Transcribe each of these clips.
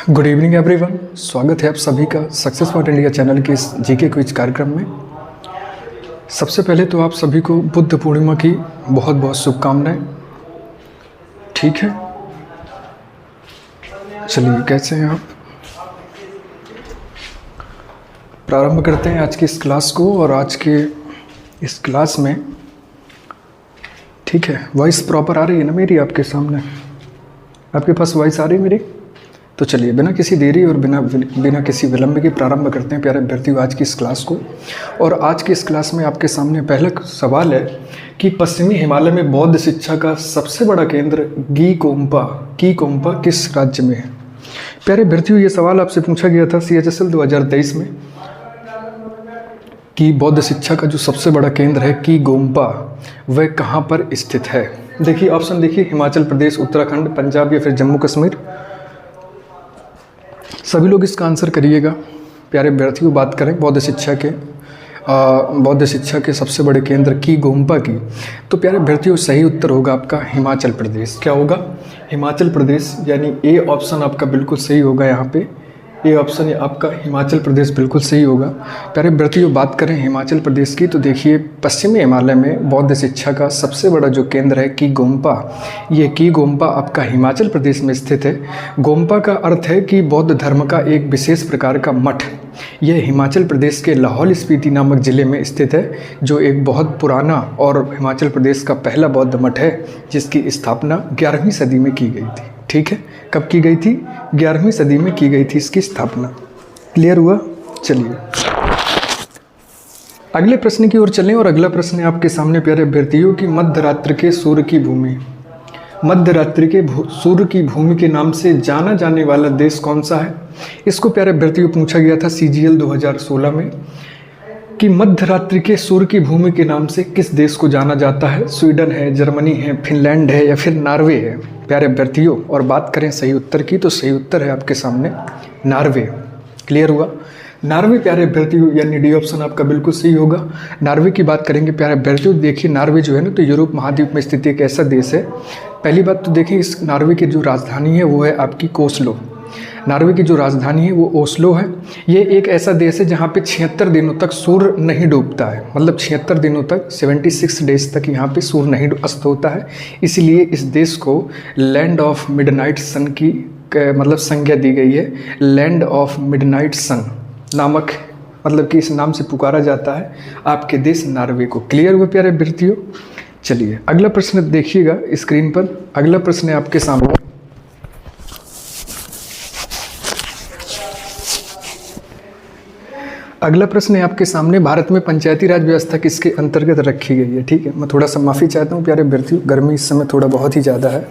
Good evening everyone, स्वागत है आप सभी का सक्सेस फॉर इंडिया चैनल के इस जीके क्विज कार्यक्रम में। सबसे पहले तो आप सभी को बुद्ध पूर्णिमा की बहुत बहुत शुभकामनाएं। ठीक है, चलिए कैसे हैं आप? प्रारंभ करते हैं आज की इस क्लास को। और आज के इस क्लास में ठीक है, वॉइस प्रॉपर आ रही है ना मेरी आपके सामने? आपके पास वॉइस आ रही है मेरी? तो चलिए बिना किसी देरी और बिना किसी विलंब के प्रारंभ करते हैं प्यारे अभ्यर्थियों आज की इस क्लास को। और आज की इस क्लास में आपके सामने पहला सवाल है कि पश्चिमी हिमालय में बौद्ध शिक्षा का सबसे बड़ा केंद्र कीगोम्पा किस राज्य में है? प्यारे अभ्यर्थियों, ये सवाल आपसे पूछा गया था CHSL 2023 में कि बौद्ध शिक्षा का जो सबसे बड़ा केंद्र है कीगोम्पा, वह कहाँ पर स्थित है? देखिए ऑप्शन देखिए, हिमाचल प्रदेश, उत्तराखंड, पंजाब या फिर जम्मू कश्मीर। सभी लोग इसका आंसर करिएगा। प्यारे अभ्यर्थियों, बात करें बौद्ध शिक्षा के सबसे बड़े केंद्र कीगोम्पा की, तो प्यारे अभ्यर्थियों सही उत्तर होगा आपका हिमाचल प्रदेश। क्या होगा? हिमाचल प्रदेश, यानी ए ऑप्शन आपका बिल्कुल सही होगा। यहाँ पे ए ऑप्शन आपका हिमाचल प्रदेश बिल्कुल सही होगा। प्यारे अभ्यर्थियों, बात करें हिमाचल प्रदेश की, तो देखिए पश्चिमी हिमालय में बौद्ध शिक्षा का सबसे बड़ा जो केंद्र है कीगोम्पा, ये कीगोम्पा आपका हिमाचल प्रदेश में स्थित है। गोम्पा का अर्थ है कि बौद्ध धर्म का एक विशेष प्रकार का मठ। यह हिमाचल प्रदेश के लाहौल स्पीति नामक ज़िले में स्थित है, जो एक बहुत पुराना और हिमाचल प्रदेश का पहला बौद्ध मठ है, जिसकी स्थापना 11वीं सदी में की गई थी। ठीक है, कब की गई थी? 11वीं सदी में की गई थी इसकी स्थापना। क्लियर हुआ? चलिए अगले प्रश्न की ओर चलें। और अगला प्रश्न है आपके सामने प्यारे अभ्यर्थियों की मध्यरात्रि के सूर्य की भूमि के नाम से जाना जाने वाला देश कौन सा है? इसको प्यारे अभ्यर्थियों पूछा गया था CGL 2016 में कि मध्यरात्रि के सूर्य की भूमि के नाम से किस देश को जाना जाता है? स्वीडन है, जर्मनी है, फिनलैंड है या फिर नॉर्वे है? प्यारे अभ्यर्थियों, और बात करें सही उत्तर की, तो सही उत्तर है आपके सामने नॉर्वे। क्लियर हुआ? नॉर्वे प्यारे अभ्यर्थियों, यानी डी ऑप्शन आपका बिल्कुल सही होगा। नॉर्वे की बात करेंगे प्यारे अभ्यर्थियों। देखिए नॉर्वे जो है ना, तो यूरोप महाद्वीप में स्थित एक ऐसा देश है। पहली बात तो देखिए, इस नॉर्वे की जो राजधानी है वो है आपकी ओस्लो। नॉर्वे की जो राजधानी है वो ओस्लो है। ये एक ऐसा देश है जहाँ पे 76 दिनों तक सूर्य नहीं डूबता है। मतलब 76 दिनों तक, 76 डेज तक यहाँ पे सूर्य नहीं अस्त होता है। इसीलिए इस देश को लैंड ऑफ मिडनाइट सन की मतलब संज्ञा दी गई है। लैंड ऑफ मिडनाइट सन नामक, मतलब कि इस नाम से पुकारा जाता है आपके देश नॉर्वे को। क्लियर हुआ प्यारे अभ्यर्थियों? चलिए अगला प्रश्न देखिएगा स्क्रीन पर। अगला प्रश्न है आपके सामने। अगला प्रश्न है आपके सामने, भारत में पंचायती राज व्यवस्था किसके अंतर्गत रखी गई है? ठीक है, मैं थोड़ा सा माफ़ी चाहता हूँ प्यारे अभ्यर्थियों, गर्मी इस समय थोड़ा बहुत ही ज़्यादा है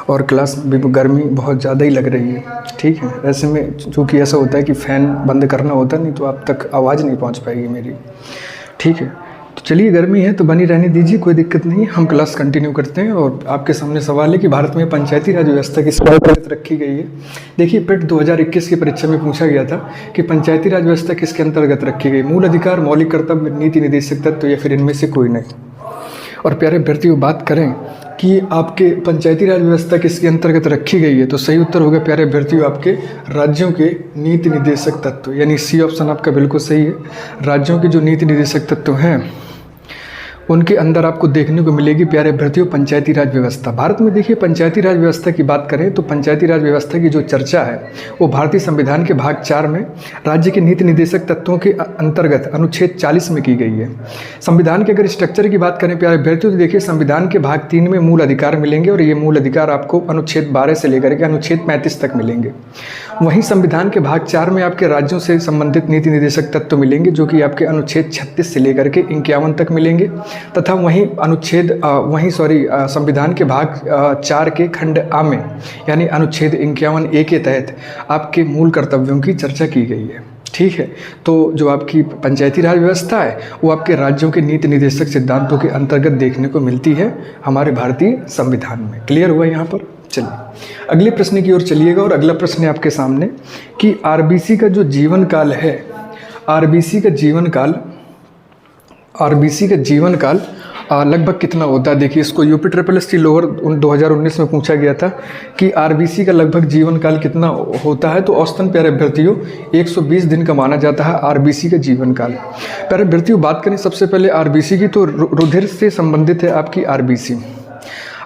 और क्लास में भी गर्मी बहुत ज़्यादा ही लग रही है। ठीक है, ऐसे में चूँकि ऐसा होता है कि फ़ैन बंद करना होता नहीं तो आप तक आवाज़ नहीं पहुँच पाएगी मेरी। ठीक है, तो चलिए गर्मी है तो बनी रहने दीजिए, कोई दिक्कत नहीं, हम क्लास कंटिन्यू करते हैं। और आपके सामने सवाल है कि भारत में पंचायती राज व्यवस्था किस अंतर्गत रखी गई है? देखिए पेट 2021 की परीक्षा में पूछा गया था कि पंचायती राज व्यवस्था किसके अंतर्गत रखी गई? मूल अधिकार, मौलिक कर्तव्य, नीति निर्देशक तत्व या फिर इनमें से कोई नहीं। और प्यारे अभ्यर्थियों, बात करें कि आपके पंचायती राज व्यवस्था किसके अंतर्गत रखी गई है, तो सही उत्तर होगा प्यारे अभ्यर्थियों आपके राज्यों के नीति निर्देशक तत्व, यानी सी ऑप्शन आपका बिल्कुल सही है। राज्यों के जो नीति निर्देशक तत्व हैं उनके अंदर आपको देखने को मिलेगी प्यारे अभ्यर्थियों पंचायती राज व्यवस्था। भारत में देखिए पंचायती राज व्यवस्था की बात करें तो पंचायती राज व्यवस्था की जो चर्चा है वो भारतीय संविधान के भाग 4 में राज्य के नीति निर्देशक तत्वों के अंतर्गत अनुच्छेद 40 में की गई है। संविधान के अगर स्ट्रक्चर की बात करें प्यारे अभ्यर्थियों, तो देखिए संविधान के भाग 3 में मूल अधिकार मिलेंगे और ये मूल अधिकार आपको अनुच्छेद 12 से लेकर के अनुच्छेद 35 तक मिलेंगे। वहीं संविधान के भाग 4 में आपके राज्यों से संबंधित नीति निर्देशक तत्व मिलेंगे, जो कि आपके अनुच्छेद 36 से लेकर के 51 तक मिलेंगे। तथा संविधान के भाग 4 के खंड आ में, यानी अनुच्छेद 51A के तहत आपके मूल कर्तव्यों की चर्चा की गई है। ठीक है, तो जो आपकी पंचायती राज व्यवस्था है वो आपके राज्यों के नीति निर्देशक सिद्धांतों के अंतर्गत देखने को मिलती है हमारे भारतीय संविधान में। क्लियर हुआ यहाँ पर? चलिए अगले प्रश्न की ओर चलिएगा। और अगला प्रश्न है आपके सामने कि आरबीसी का जो जीवन काल है, आरबीसी का जीवन काल लगभग कितना होता है? देखिए, इसको UP triple S T lower 2019 में पूछा गया था कि आरबीसी का लगभग जीवन काल कितना होता है, तो औसतन प्यारे अभ्यर्थियों 120 दिन का माना जाता है आरबीसी का जीवन काल। प्यारे अभ्यर्थियों, बात करें सबसे पहले आरबीसी की, तो रुधिर से संबंधित है आपकी आरबीसी।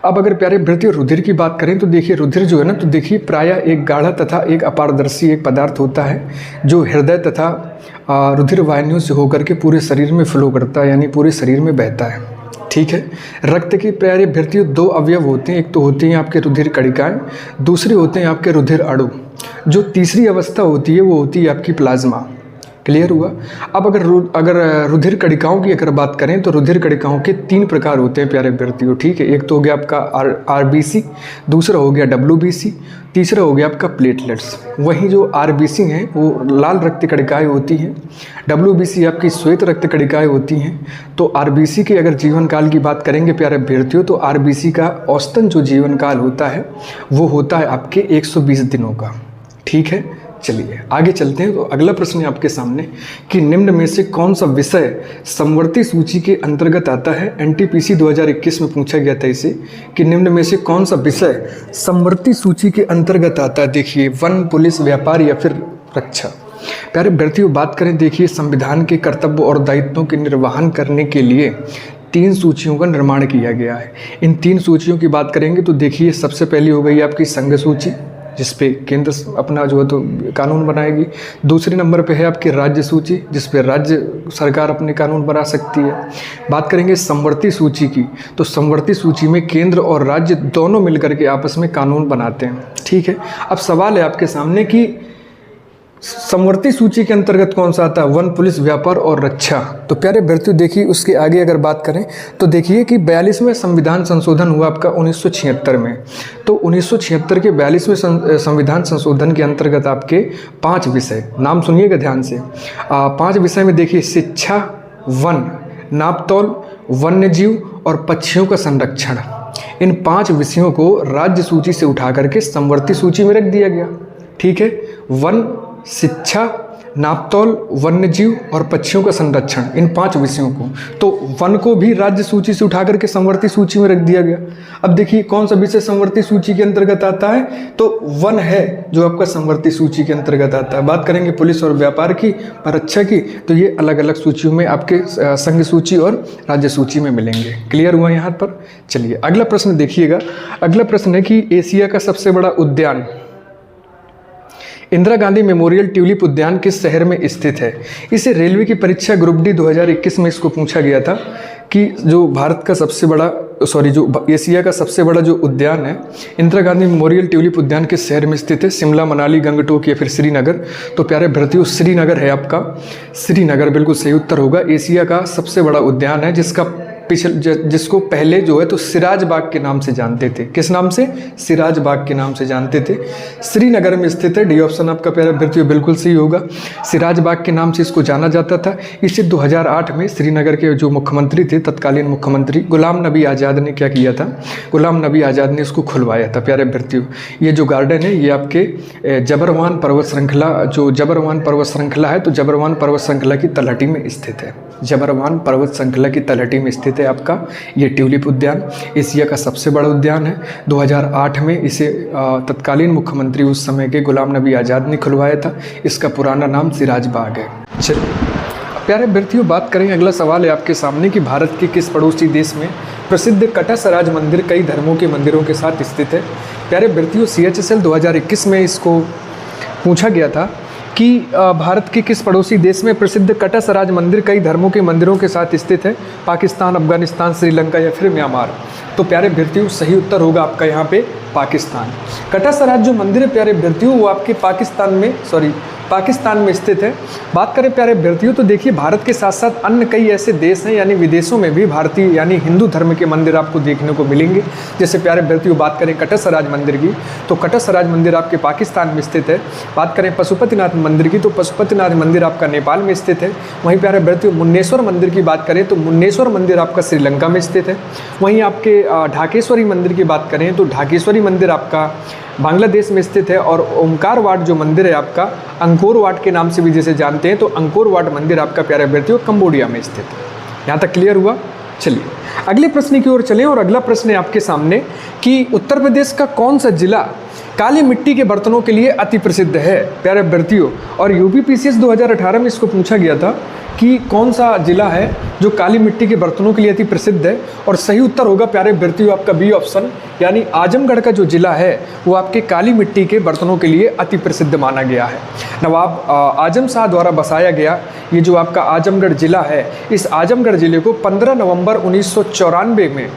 अब अगर प्यारे अभ्यर्थियों रुधिर की बात करें तो देखिए, रुधिर जो है ना, तो देखिए प्रायः एक गाढ़ा तथा एक अपारदर्शी एक पदार्थ होता है जो हृदय तथा रुधिर वाहिनियों से होकर के पूरे शरीर में फ्लो करता है, यानी पूरे शरीर में बहता है। ठीक है। रक्त के प्यारे अभ्यर्थियों 2 अवयव होते हैं, एक तो होती हैं आपके रुधिर कणिकाएं, दूसरे होते हैं आपके रुधिर अणु। जो तीसरी अवस्था होती है वो होती है आपकी प्लाज्मा। क्लियर हुआ? अब अगर रुधिर कणिकाओं की अगर बात करें तो रुधिर कणिकाओं के 3 प्रकार होते हैं प्यारे अभ्यर्थियों। ठीक है। एक तो हो गया आपका आरबीसी, दूसरा हो गया डब्ल्यूबीसी, तीसरा हो गया आपका प्लेटलेट्स। वहीं जो आरबीसी हैं वो लाल रक्त कणिकाएं होती हैं, डब्ल्यूबीसी आपकी श्वेत रक्त कणिकाएं होती हैं। तो आरबीसी के अगर जीवन काल की बात करेंगे प्यारे अभ्यर्थियों, तो आरबीसी का औसतन जो जीवन काल होता है वो होता है आपके 120 दिनों का। ठीक है। चलिए आगे चलते हैं। तो अगला प्रश्न है आपके सामने कि निम्न में से कौन सा विषय समवर्ती सूची के अंतर्गत आता है? एनटीपीसी 2021 में पूछा गया था इसे कि निम्न में से कौन सा विषय समवर्ती सूची के अंतर्गत आता है। देखिए, वन, पुलिस, व्यापार या फिर रक्षा। प्यारे अभ्यर्थियों, बात करें, देखिए संविधान के कर्तव्य और दायित्वों के निर्वहन करने के लिए 3 सूचियों का निर्माण किया गया है। इन 3 सूचियों की बात करेंगे तो देखिए, सबसे पहली हो गई आपकी संघ सूची, जिस पे केंद्र अपना जो है तो कानून बनाएगी। दूसरे नंबर पे है आपकी राज्य सूची, जिस पे राज्य सरकार अपने कानून बना सकती है। बात करेंगे समवर्ती सूची की, तो समवर्ती सूची में केंद्र और राज्य दोनों मिलकर के आपस में कानून बनाते हैं। ठीक है। अब सवाल है आपके सामने कि समवर्ती सूची के अंतर्गत कौन सा आता है? वन, पुलिस, व्यापार और रक्षा। तो प्यारे अभ्यर्थियों, देखिए उसके आगे अगर बात करें तो देखिए कि 42वें संविधान संशोधन हुआ आपका 1976 में। तो 1976 के 42वें संविधान संशोधन के अंतर्गत आपके 5 विषय, नाम सुनिएगा ध्यान से। 5 विषय में देखिए, शिक्षा, वन, नापतौल, वन्य जीव और पक्षियों का संरक्षण। इन 5 विषयों को राज्य सूची से उठा करके समवर्ती सूची में रख दिया गया। ठीक है। वन, शिक्षा, नापतौल, वन्यजीव और पक्षियों का संरक्षण, इन 5 विषयों को, तो वन को भी राज्य सूची से उठा करके समवर्ती सूची में रख दिया गया। अब देखिए कौन सा विषय समवर्ती सूची के अंतर्गत आता है, तो वन है जो आपका समवर्ती सूची के अंतर्गत आता है। बात करेंगे पुलिस और व्यापार की और रक्षा की, तो ये अलग अलग सूचियों में आपके संघ सूची और राज्य सूची में मिलेंगे। क्लियर हुआ यहाँ पर? चलिए अगला प्रश्न देखिएगा। अगला प्रश्न है कि एशिया का सबसे बड़ा उद्यान इंदिरा गांधी मेमोरियल ट्यूलिप उद्यान किस शहर में स्थित है? इसे रेलवे की परीक्षा ग्रुप डी 2021 में इसको पूछा गया था कि जो भारत का सबसे बड़ा जो एशिया का सबसे बड़ा जो उद्यान है इंदिरा गांधी मेमोरियल ट्यूलिप उद्यान किस शहर में स्थित है? शिमला, मनाली, गंगटोक या फिर श्रीनगर? तो प्यारे अभ्यर्थियों, श्रीनगर है आपका। श्रीनगर बिल्कुल सही उत्तर होगा। एशिया का सबसे बड़ा उद्यान है जिसको पहले जो है तो सिराज बाग के नाम से जानते थे। किस नाम से? सिराज बाग के नाम से जानते थे। श्रीनगर में स्थित है। डी ऑप्शन आपका प्यारे अभ्यर्थियों बिल्कुल सही होगा। सिराज बाग के नाम से इसको जाना जाता था। इसे 2008 में श्रीनगर के जो मुख्यमंत्री थे, तत्कालीन मुख्यमंत्री गुलाम नबी आज़ाद ने क्या किया था? गुलाम नबी आज़ाद ने इसको खुलवाया था। प्यारे अभ्यर्थियों, ये जो गार्डन है ये आपके जबरवान पर्वत श्रृंखला, जो जबरवान पर्वत श्रृंखला है, तो जबरवान पर्वत श्रृंखला की तलहटी में स्थित है। जबरवान पर्वत श्रृंखला की तलहटी में स्थित है आपका ये ट्यूलिप उद्यान। एशिया का सबसे बड़ा उद्यान है। 2008 में इसे तत्कालीन मुख्यमंत्री उस समय के गुलाम नबी आज़ाद ने खुलवाया था। इसका पुराना नाम सिराज बाग है। चलिए प्यारे अभ्यर्थियों, बात करें, अगला सवाल है आपके सामने कि भारत के किस पड़ोसी देश में प्रसिद्ध कटसराज मंदिर कई धर्मों के मंदिरों के साथ स्थित है? प्यारे अभ्यर्थियों, CHSL 2021 में इसको पूछा गया था कि भारत के किस पड़ोसी देश में प्रसिद्ध कटसराज मंदिर कई धर्मों के मंदिरों के साथ स्थित है? पाकिस्तान, अफगानिस्तान, श्रीलंका या फिर म्यांमार? तो प्यारे अभ्यर्थियों, सही उत्तर होगा आपका यहाँ पे पाकिस्तान। कटसराज जो मंदिर है प्यारे अभ्यर्थियों वो आपके पाकिस्तान में स्थित है। बात करें प्यारे अभ्यर्थियों तो देखिए, भारत के साथ साथ अन्य कई ऐसे देश हैं यानी विदेशों में भी भारतीय यानी हिंदू धर्म के मंदिर आपको देखने को मिलेंगे। जैसे प्यारे अभ्यर्थियों बात करें कटसराज मंदिर की, तो कटसराज मंदिर आपके पाकिस्तान में स्थित है। बात करें पशुपतिनाथ मंदिर की, तो पशुपतिनाथ मंदिर आपका नेपाल में स्थित है। वहीं प्यारे अभ्यर्थियों मुन्नेश्वर मंदिर की बात करें तो मुन्नेश्वर मंदिर आपका श्रीलंका में स्थित है। वहीं आपके ढाकेश्वरी मंदिर की बात करें तो ढाकेश्वरी मंदिर आपका बांग्लादेश में स्थित है। और ओमकार वाट जो मंदिर है आपका अंकोर वाट के नाम से भी जिसे जानते हैं, तो अंकोर वाट मंदिर आपका प्यारे अभ्यर्थियों कंबोडिया में स्थित है। यहाँ तक क्लियर हुआ? चलिए अगले प्रश्न की ओर चलें और अगला प्रश्न है आपके सामने कि उत्तर प्रदेश का कौन सा जिला काली मिट्टी के बर्तनों के लिए अति प्रसिद्ध है प्यारे अभ्यर्थियों। और यूपीपीसीएस 2018 में इसको पूछा गया था कि कौन सा जिला है जो काली मिट्टी के बर्तनों के लिए अति प्रसिद्ध है, और सही उत्तर होगा प्यारे अभ्यर्थियों आपका बी ऑप्शन, यानी आजमगढ़ का जो जिला है वो आपके काली मिट्टी के बर्तनों के लिए अति प्रसिद्ध माना गया है। नवाब आजम शाह द्वारा बसाया गया ये जो आपका आजमगढ़ जिला है, इस आजमगढ़ जिले को 15 नवंबर 1994 में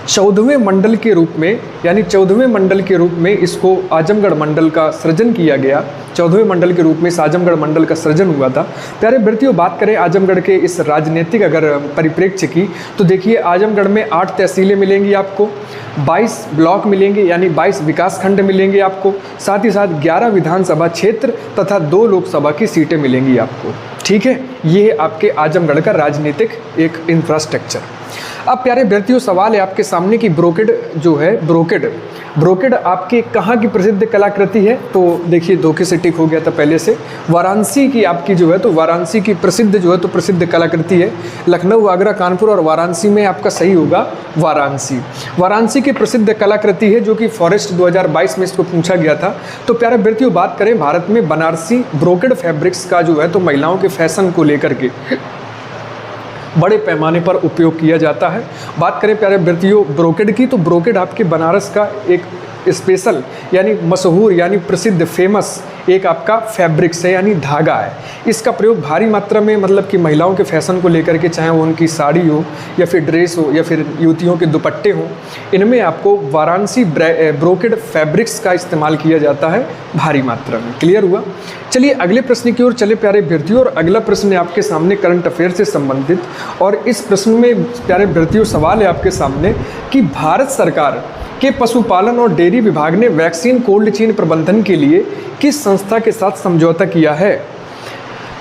14वें मंडल के रूप में, यानी 14वें मंडल के रूप में इसको आजमगढ़ मंडल का सृजन किया गया। 14वें मंडल के रूप में इस आजमगढ़ मंडल का सृजन हुआ था। प्यारे अभ्यर्थियों, बात करें आजमगढ़ के इस राजनीतिक अगर परिप्रेक्ष्य की, तो देखिए आजमगढ़ में 8 तहसीलें मिलेंगी आपको, 22 ब्लॉक मिलेंगे यानी 22 विकास खंड मिलेंगे आपको, साथ ही साथ 11 विधानसभा क्षेत्र तथा 2 लोकसभा की सीटें मिलेंगी आपको। ठीक है, ये आपके आजमगढ़ का राजनीतिक एक इंफ्रास्ट्रक्चर। अब प्यारे अभ्यर्थियों सवाल है आपके सामने कि ब्रोकेड जो है, ब्रोकेड आपके कहाँ की प्रसिद्ध कलाकृति है, तो देखिए धोखे से टिक हो गया था पहले से। वाराणसी की आपकी जो है, तो वाराणसी की प्रसिद्ध जो है तो प्रसिद्ध कलाकृति है। लखनऊ, आगरा, कानपुर और वाराणसी में आपका सही होगा वाराणसी। वाराणसी की प्रसिद्ध कलाकृति है जो कि फॉरेस्ट 2022 में इसको पूछा गया था। तो प्यारे अभ्यर्थियों बात करें भारत में बनारसी ब्रोकेड फैब्रिक्स का जो है तो महिलाओं के फैशन को लेकर के बड़े पैमाने पर उपयोग किया जाता है। बात करें प्यारे अभ्यर्थियों ब्रोकेड की, तो ब्रोकेड आपके बनारस का एक स्पेशल यानी मशहूर यानी प्रसिद्ध फेमस एक आपका फैब्रिक्स है यानी धागा है। इसका प्रयोग भारी मात्रा में मतलब कि महिलाओं के फैशन को लेकर के, चाहे वो उनकी साड़ी हो या फिर ड्रेस हो या फिर युवतियों के दुपट्टे हों, इनमें आपको वाराणसी ब्रोकेड फैब्रिक्स का इस्तेमाल किया जाता है भारी मात्रा में। क्लियर हुआ? चलिए अगले प्रश्न की ओर चले प्यारे अभ्यर्थियों, और अगला प्रश्न है आपके सामने करंट अफेयर से संबंधित। और इस प्रश्न में प्यारे अभ्यर्थियों सवाल है आपके सामने कि भारत सरकार के पशुपालन और डेयरी विभाग ने वैक्सीन कोल्ड चेन प्रबंधन के लिए किस संस्था के साथ समझौता किया है?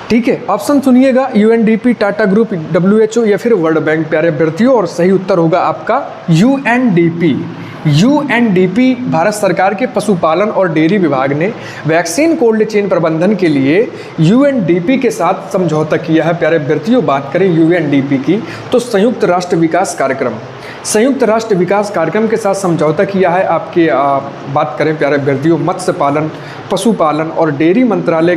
ठीक है, ऑप्शन सुनिएगा, यूएनडीपी, टाटा ग्रुप, WHO या फिर वर्ल्ड बैंक प्यारे अभ्यर्थियों। और सही उत्तर होगा आपका यूएनडीपी। यूएनडीपी भारत सरकार के पशुपालन और डेयरी विभाग ने वैक्सीन कोल्ड चेन प्रबंधन के लिए यूएनडीपी के साथ समझौता किया है प्यारे अभ्यर्थियों। बात करें यूएनडीपी की, तो संयुक्त राष्ट्र विकास कार्यक्रम, संयुक्त राष्ट्र विकास कार्यक्रम के साथ समझौता किया है आपके बात करें प्यारे अभ्यर्थियों मत्स्य पालन, पशुपालन और डेयरी मंत्रालय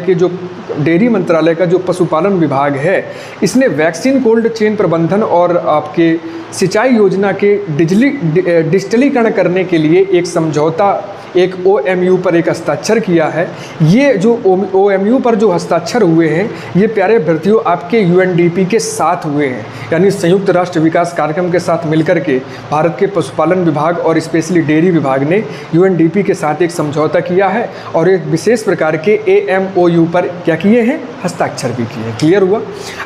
का जो पशुपालन विभाग है, इसने वैक्सीन कोल्ड चेन प्रबंधन और आपके सिंचाई योजना के डिजिटलीकरण करने के लिए एक समझौता, एक OMU पर एक हस्ताक्षर किया है। ये जो OMU पर जो हस्ताक्षर हुए हैं ये प्यारे अभ्यर्थियों आपके UNDP के साथ हुए हैं, यानी संयुक्त राष्ट्र विकास कार्यक्रम के साथ मिलकर के भारत के पशुपालन विभाग और स्पेशली डेयरी विभाग ने UNDP के साथ एक समझौता किया है और एक विशेष प्रकार के AMOU पर क्या किए हैं, हस्ताक्षर भी किए हैं। क्लियर हुआ?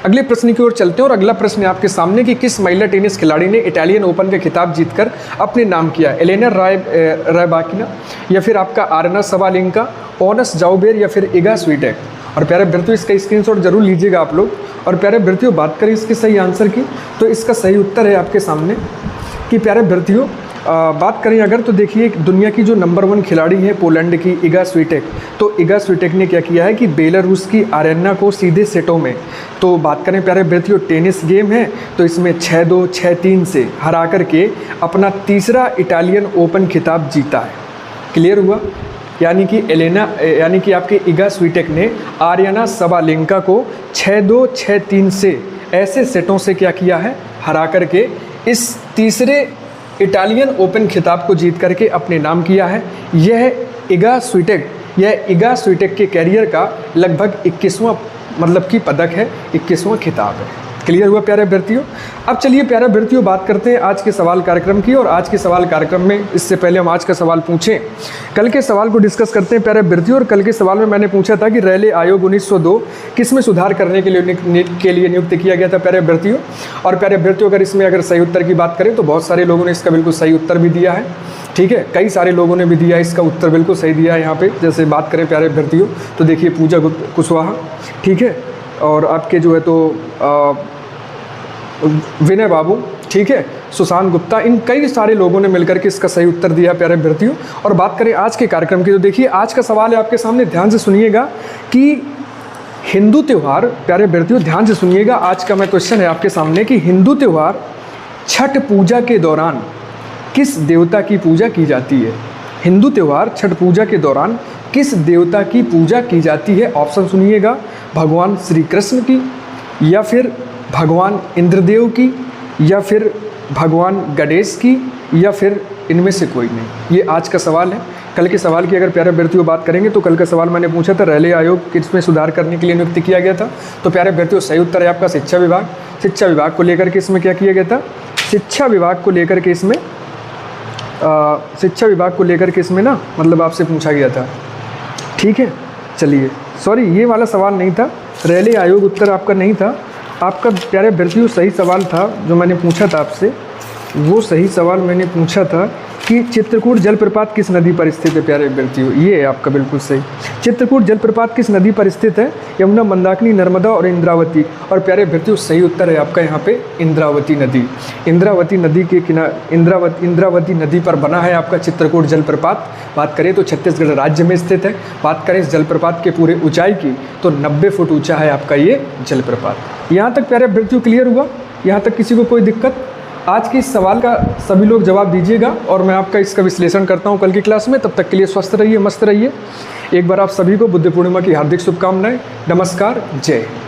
अगले प्रश्न की ओर चलते हैं और अगला प्रश्न है आपके सामने कि किस महिला टेनिस खिलाड़ी ने इटालियन ओपन का खिताब जीतकर अपने नाम किया? एलेना रायबाकिना या फिर आपका आरना सबालेंका, ओनस जाउबेर या फिर इगा स्वीटेक। और प्यारे अभ्यर्थियों इसका स्क्रीनशॉट जरूर लीजिएगा आप लोग। और प्यारे अभ्यर्थियों बात करें इसके सही आंसर की, तो इसका सही उत्तर है आपके सामने कि प्यारे अभ्यर्थियों बात करें अगर, तो देखिए दुनिया की जो नंबर 1 खिलाड़ी है पोलैंड की इगा स्वीटेक, तो इगा स्वीटेक ने क्या किया है कि बेलारूस की आरेना को सीधे सेटों में, तो बात करें प्यारे अभ्यर्थियों टेनिस गेम है तो इसमें 6-2, 6-3 से हरा करके अपना तीसरा इटालियन ओपन खिताब जीता है। क्लियर हुआ? यानी कि आपके इगा स्वीटेक ने आर्यना सबालेंका को 6-2, 6-3 से ऐसे सेटों से क्या किया है, हरा करके इस तीसरे इटालियन ओपन खिताब को जीत करके अपने नाम किया है। यह इगा स्वीटेक के कैरियर का लगभग 21वां मतलब की पदक है, 21वां खिताब है। क्लियर हुआ प्यारे अभ्यर्थियों? अब चलिए प्यारे अभ्यर्थियों बात करते हैं आज के सवाल कार्यक्रम की। और आज के सवाल कार्यक्रम में इससे पहले हम आज का सवाल पूछें, कल के सवाल को डिस्कस करते हैं प्यारे अभ्यर्थियों। और कल के सवाल में मैंने पूछा था कि रेलवे आयोग 1902 किस में सुधार करने के लिए नियुक्त किया गया था प्यारे अभ्यर्थियों। और प्यारे अभ्यर्थियों अगर सही उत्तर की बात करें तो बहुत सारे लोगों ने इसका बिल्कुल सही उत्तर भी दिया है। ठीक है, कई सारे लोगों ने भी दिया इसका उत्तर बिल्कुल सही दिया है यहाँ पे। जैसे बात करें प्यारे अभ्यर्थियों तो देखिए पूजा कुशवाहा, ठीक है, और आपके जो है तो विनय बाबू, ठीक है, सुशांत गुप्ता, इन कई सारे लोगों ने मिलकर के इसका सही उत्तर दिया प्यारे अभ्यर्थियों। और बात करें आज के कार्यक्रम की तो देखिए आज का सवाल है आपके सामने, ध्यान से सुनिएगा कि हिंदू त्यौहार, प्यारे अभ्यर्थियों ध्यान से सुनिएगा, आज का मैं क्वेश्चन है आपके सामने कि हिंदू त्यौहार छठ पूजा के दौरान किस देवता की पूजा की जाती है? हिंदू त्यौहार छठ पूजा के दौरान किस देवता की पूजा की जाती है? ऑप्शन सुनिएगा, भगवान श्री कृष्ण की, या फिर भगवान इंद्रदेव की, या फिर भगवान गणेश की, या फिर इनमें से कोई नहीं। ये आज का सवाल है। कल के सवाल की अगर प्यारे अभ्यर्थियों बात करेंगे तो कल का सवाल मैंने पूछा था रेलवे आयोग किसमें सुधार करने के लिए नियुक्त किया गया था। तो प्यारे अभ्यर्थियों सही उत्तर है आपका शिक्षा विभाग। शिक्षा विभाग को लेकर के इसमें क्या किया गया था? शिक्षा विभाग को लेकर के इसमें शिक्षा विभाग को लेकर के इसमें ना मतलब आपसे पूछा गया था। ठीक है, चलिए सॉरी ये वाला सवाल नहीं था, रेलवे आयोग उत्तर आपका नहीं था। आपका प्यारे अभ्यर्थियों सही सवाल था जो मैंने पूछा था आपसे, वो सही सवाल मैंने पूछा था कि चित्रकूट जलप्रपात किस नदी पर स्थित है? प्यारे अभ्यर्थियों ये है आपका बिल्कुल सही। चित्रकूट जलप्रपात किस नदी पर स्थित है? यमुना, मंदाकिनी, नर्मदा और इंद्रावती। और प्यारे अभ्यर्थियों सही उत्तर है आपका यहाँ पे इंद्रावती नदी। इंद्रावती नदी के किनारे इंद्रावती नदी पर बना है आपका चित्रकूट जलप्रपात। बात करें तो छत्तीसगढ़ राज्य में स्थित है। बात करें इस जलप्रपात के पूरे ऊंचाई की तो 90 फुट ऊंचा है आपका ये जलप्रपात। यहाँ तक प्यारे अभ्यर्थियों क्लियर हुआ? यहाँ तक किसी को कोई दिक्कत? आज के इस सवाल का सभी लोग जवाब दीजिएगा और मैं आपका इसका विश्लेषण करता हूं कल की क्लास में। तब तक के लिए स्वस्थ रहिए, मस्त रहिए। एक बार आप सभी को बुद्ध पूर्णिमा की हार्दिक शुभकामनाएं। नमस्कार, जय हिंद।